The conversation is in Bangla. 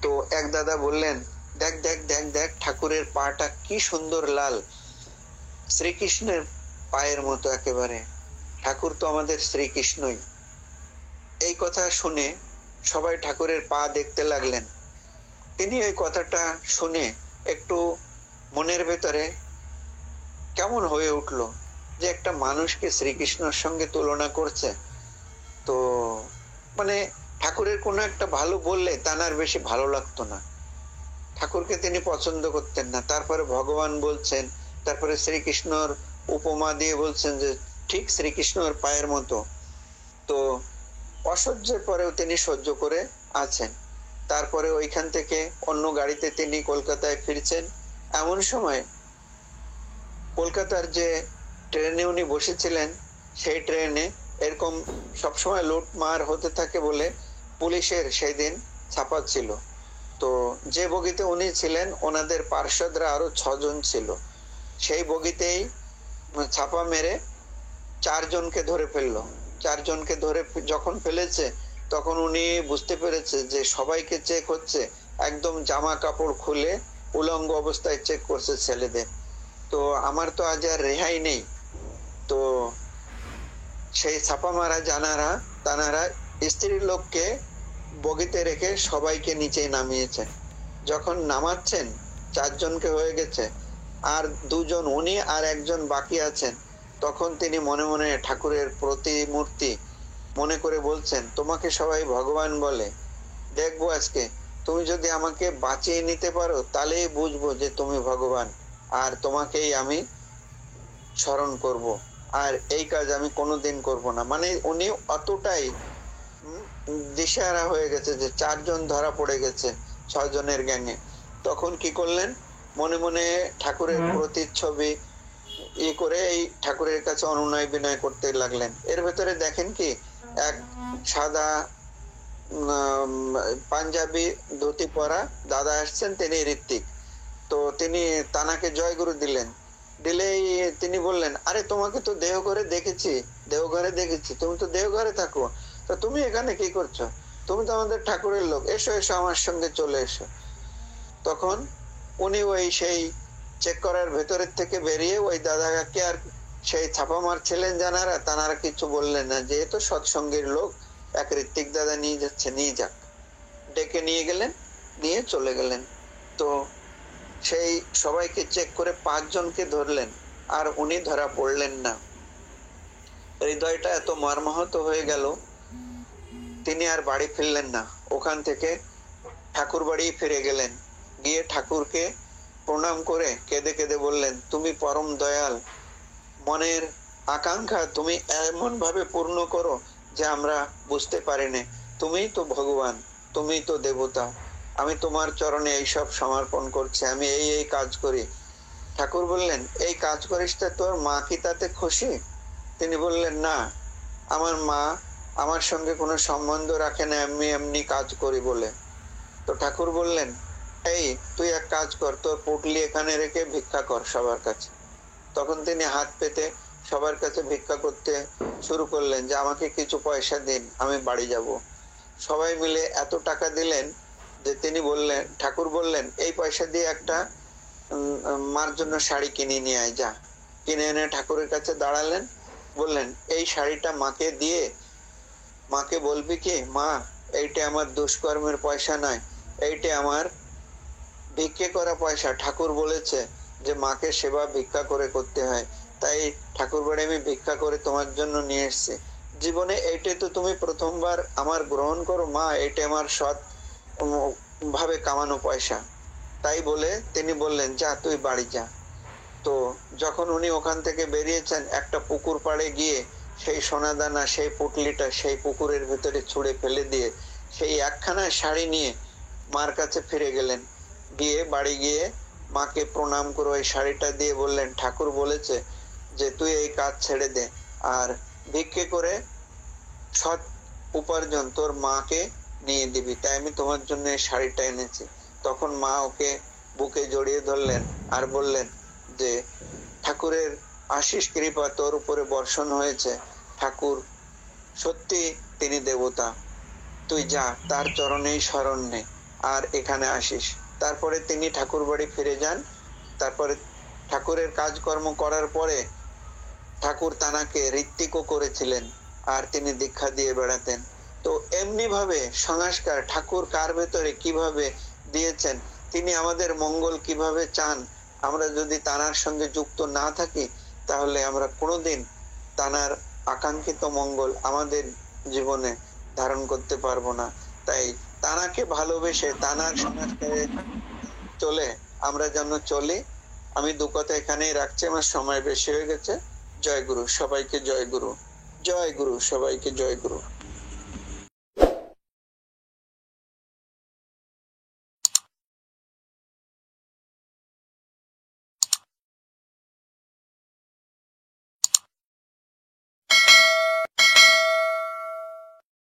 তো এক দাদা বললেন, দেখ দেখ দেখ দেখ ঠাকুরের পাটা কি সুন্দর লাল, শ্রীকৃষ্ণের পায়ের মতো একেবারে। ঠাকুর তো আমাদের শ্রীকৃষ্ণই। এই কথা শুনে সবাই ঠাকুরের পা দেখতে লাগলেন। তিনি এই কথাটা শুনে একটু মনের ভেতরে কেমন হয়ে উঠলো যে একটা মানুষকে শ্রীকৃষ্ণের সঙ্গে তুলনা করছে। তো মানে ঠাকুরের কোনো একটা ভালো বললে তার বেশি ভালো লাগতো না, ঠাকুরকে তিনি পছন্দ করতেন না। তারপরে ভগবান বলছেন, তারপরে শ্রীকৃষ্ণর উপমা দিয়ে বলছেন যে ঠিক শ্রীকৃষ্ণর পায়ের মতো। তো অসহ্যের পরেও তিনি সহ্য করে আছেন। তারপরে ওইখান থেকে অন্য গাড়িতে তিনি কলকাতায় ফিরছেন। এমন সময় কলকাতার যে ট্রেনে উনি বসেছিলেন সেই ট্রেনে এরকম সবসময় লুটমার হতে থাকে বলে পুলিশের সেই দিন ছাপা ছিল। তো যে বগিতে উনি ছিলেন ওনাদের পার্ষদরা আরো 6 জন ছিল। সেই বগিতেই ছাপা মেরে 4 জনকে ধরে ফেললো। 4 জনকে ধরে যখন ফেলেছে তখন উনি বুঝতে পেরেছে যে সবাইকে চেক হচ্ছে, একদম জামা কাপড় খুলে উলঙ্গ অবস্থায় চেক করছে ছেলেদের। তো আমার তো আজ আর রেহাই নেই। তো সেই ছাপা মারা জানারা তানারা স্ত্রীর লোককে বগিতে রেখে সবাইকে নিচে নামিয়েছেন। যখন নামাচ্ছেন 4 জনকে হয়ে গেছে, আর 2 জন উনি আর 1 জন বাকি আছেন। তখন তিনি মনে মনে ঠাকুরের প্রতিমূর্তি মনে করে বলছেন, তোমাকে সবাই ভগবান বলে, দেখবো আজকে তুমি যদি আমাকে বাঁচিয়ে নিতে পারো তাহলেই বুঝবো যে তুমি ভগবান, আর তোমাকেই আমি স্মরণ করব, আর এই কাজ আমি কোনোদিন করব না। মানে উনি অতটাই দিশেহারা হয়ে গেছে যে 4 জন ধরা পড়ে গেছে 6 জনের গ্যাংয়ে। তখন কি করলেন, মনে মনে ঠাকুরের প্রতিচ্ছবি করে এই ঠাকুরের কাছে অনুনয় বিনয় করতে লাগলেন। এর ভেতরে দেখেন কি এক সাদা পাঞ্জাবি ধুতি পরা দাদা আসছেন, তিনি ঋত্বিক। তো তিনি তানাকে জয়গুরু দিলেন। দিলেই তিনি বললেন, আরে তোমাকে তো দেওঘরে দেখেছি, দেওঘরে দেখেছি, তুমি তো দেওঘরে থাকো, তো তুমি এখানে কি করছো? তুমি তো আমাদের ঠাকুরের লোক, এসো এসো আমার সঙ্গে চলে এসো। তখন উনি ওই সেই চেক করার ভেতরের থেকে বেরিয়ে ওই দাদাকে আর সেই ছাপা মারছিলেন জানারা তানারা কিছু বললেন না, যে তো সৎসঙ্গের লোক, এক ঋত্বিক দাদা নিয়ে যাচ্ছে, নিয়ে যাক। ডেকে নিয়ে গেলেন, নিয়ে চলে গেলেন। তো সেই সবাইকে চেক করে 5 জনকে ধরলেন, আর উনি ধরা পড়লেন না। হৃদয়টা এত মর্মাহত হয়ে গেল, তিনি আর বাড়ি ফিরলেন না। ওখান থেকে ঠাকুর বাড়ি ফিরে গেলেন। গিয়ে ঠাকুরকে প্রণাম করে কেঁদে কেঁদে বললেন, তুমি পরম দয়াল, মনের আকাঙ্ক্ষা তুমি এমন ভাবে পূর্ণ করো যে আমরা বুঝতে পারিনি। তুমিই তো ভগবান, তুমিই তো দেবতা। আমি তোমার চরণে এইসব সমর্পণ করছি, আমি এই এই কাজ করি। ঠাকুর বললেন, এই কাজ করিস তা তোর মা কি তাতে খুশি? তিনি বললেন, না, আমার মা আমার সঙ্গে কোনো সম্বন্ধ রাখে না, এমনি এমনি কাজ করি বলে। তো ঠাকুর বললেন, এই তুই এক কাজ কর, তোর পুটলি এখানে রেখে ভিক্ষা কর সবার কাছে। তখন তিনি হাত পেতে সবার কাছে ভিক্ষা করতে শুরু করলেন যে আমাকে কিছু পয়সা দিন, আমি বাড়ি যাব। সবাই মিলে এত টাকা দিলেন যে তিনি বললেন, ঠাকুর বললেন, এই পয়সা দিয়ে একটা মার জন্য শাড়ি কিনে নিয়ে আয়, যা। কিনে এনে ঠাকুরের কাছে দাঁড়ালেন, বললেন, এই শাড়িটা মাকে দিয়ে মাকে বলবি কি, মা এইটা আমার দুষ্কর্মের পয়সা নয়, এইটা আমার ভিক্ষে করা পয়সা। ঠাকুর বলেছে যে মাকে সেবা ভিক্ষা করে করতে হয়, তাই ঠাকুর বাড়ি আমি ভিক্ষা করে তোমার জন্য নিয়ে এসেছি। জীবনে এইটাই তো তুমি প্রথমবার আমার গ্রহণ করো মা, এইটা আমার সৎ ভাবে কামানো পয়সা। তাই বলে তিনি বললেন, যা তুই বাড়ি যা। তো যখন উনি ওখান থেকে বেরিয়েছেন, একটা পুকুর পাড়ে গিয়ে সেই সোনাদানা, সেই পুটলিটা সেই পুকুরের ভেতরে ছুঁড়ে ফেলে দিয়ে সেই একখানা শাড়ি নিয়ে মার কাছে ফিরে গেলেন। গিয়ে বাড়ি গিয়ে মাকে প্রণাম করে ওই শাড়িটা দিয়ে বললেন, ঠাকুর বলেছে যে তুই এই কাজ ছেড়ে দে, আর ভিক্ষে করে সৎ উপার্জন তোর মাকে নিয়ে দিবি, তাই আমি তোমার জন্য এই শাড়িটা এনেছি। তখন মা ওকে বুকে জড়িয়ে ধরলেন আর বললেন যে ঠাকুরের আশিস কৃপা তোর উপরে বর্ষণ হয়েছে, ঠাকুর সত্যি তিনি দেবতা, তুই যা, তার চরণেই শরণ নে। আর এখানে আসিস। তারপরে তিনি ঠাকুর বাড়ি ফিরে যান। তারপরে ঠাকুরের কাজকর্ম করার পরে ঠাকুর তানাকে ঋত্বিকও করেছিলেন, আর তিনি দীক্ষা দিয়ে বেড়াতেন। তো এমনি ভাবে সংস্কার ঠাকুর কার ভেতরে কিভাবে দিয়েছেন, তিনি আমাদের মঙ্গল কিভাবে চান, আমরা যদি তানার সঙ্গে যুক্ত না থাকি তাহলে আমরা কোনোদিন তানার আকাঙ্ক্ষিত মঙ্গল আমাদের জীবনে ধারণ করতে পারবো না। তাই তানাকে ভালোবেসে তানার সংস্কারে চলে আমরা যেন চলি। আমি দু কথা এখানেই রাখছি, আমার সময় বেশি হয়ে গেছে। জয় গুরু, সবাইকে জয় গুরু। জয় গুরু, সবাইকে জয় গুরু।